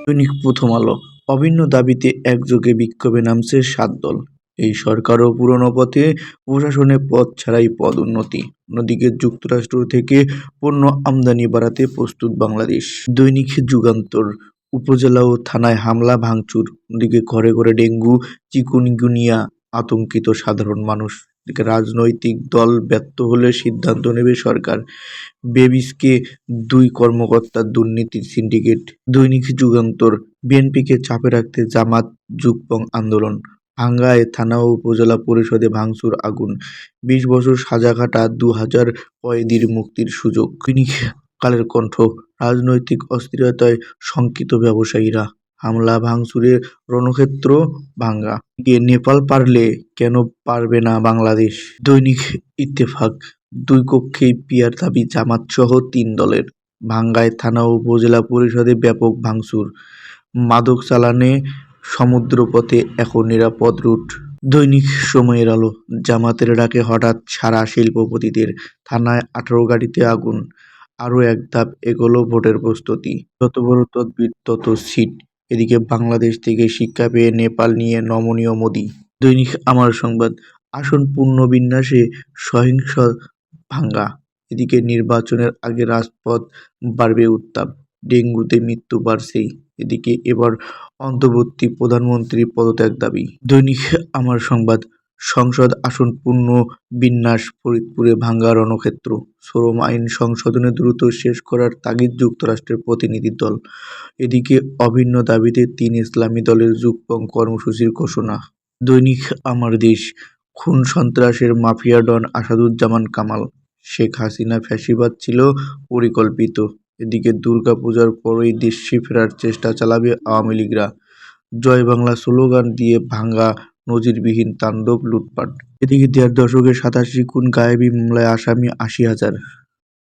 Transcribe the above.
দৈনিক প্রথম আলো। অভিন্ন দাবিতে একযোগে বিক্ষোভে নামছে ৭ দল। এই সরকারও পুরনো পথে, প্রশাসনে পদ ছাড়াই পদোন্নতি। অন্যদিকে যুক্তরাষ্ট্র থেকে পণ্য আমদানি বাড়াতে প্রস্তুত বাংলাদেশ। দৈনিক যুগান্তর। উপজেলা ও থানায় হামলা ভাঙচুর, অন্যদিকে ঘরে ঘরে ডেঙ্গু, চিকুনগুনিয়া, আতঙ্কিত সাধারণ মানুষ। এদিকে রাজনৈতিক দল ব্যর্থ হলে সিদ্ধান্ত নেবে সরকার। বেবিসকে ২ কর্মকর্তার দুর্নীতির সিন্ডিকেট। দৈনিক যুগান্তর। বিএনপিকে চাপে রাখতে জামাত যুগপৎ আন্দোলন। ভাঙ্গায় থানা ও উপজেলা পরিষদে ভাঙচুর, আগুন। ২০ বছর সাজা খাটা ২০০০ কয়েদির মুক্তির সুযোগ। দৈনিক কালের কণ্ঠ। রাজনৈতিক অস্থিরতায় শঙ্কিত ব্যবসায়ীরা, হামলা ভাঙচুরে রণক্ষেত্র ভাঙ্গা। নেপাল পারলে কেন পারবে না বাংলাদেশ? দৈনিক ইত্তেফাক। ২ কক্ষেই পিয়ার দাবি জামাতসহ ৩ দলের। ভাঙ্গায় থানা ও উপজেলা পরিষদে ব্যাপক ভাঙচুর, মাদক চালানে সমুদ্রপথে এখন নিরাপদ রুট। দৈনিক সময়ের আলো। জামাতের ডাকে হঠাৎ সাড়া শিল্পপতিদের, থানায় ১৮ গাড়িতে আগুন। আরও এক ধাপ এগোলো ভোটের প্রস্তুতি, যত বড় তদবির তত সিট। এদিকে বাংলাদেশ থেকে শিক্ষা পেয়ে নেপাল নিয়ে নমনীয় মোদি। দৈনিক আমার সংবাদ। আসন পুনর্বিন্যাসে সহিংস ভাঙ্গা। এদিকে নির্বাচনের আগে রাজপথ বাড়বে উত্তাপ, ডেঙ্গুতে মৃত্যু বাড়ছেই। এদিকে এবার অন্তর্বর্তী প্রধানমন্ত্রীর পদত্যাগ দাবি। দৈনিক আমার সংবাদ। সংসদ আসন পুনর্বিন্যাস, ফরিদপুরে ভাঙ্গা রণক্ষেত্র। শ্রম আইন সংশোধনে দ্রুত শেষ করার তাগিদ যুক্তরাষ্ট্রের প্রতিনিধি দল। এদিকে অভিন্ন দাবিতে ৩ ইসলামী দলের যুগপৎ কর্মসূচির ঘোষণা। দৈনিক আমার দেশ। খুন সন্ত্রাসের মাফিয়া ডন আসাদুজ্জামান কামাল। শেখ হাসিনা ফ্যাসিবাদ ছিল পরিকল্পিত। এদিকে দুর্গাপূজার পরই দেশে ফেরার চেষ্টা চালাবে আওয়ামী লীগরা। জয় বাংলা স্লোগান দিয়ে ভাঙ্গা নজিরবিহীন তাণ্ডব, লুটপাট। এদিকে ১.৫ দশকে ৮৭ খুন গায়েবী মামলায় আসামি ৮০,০০০।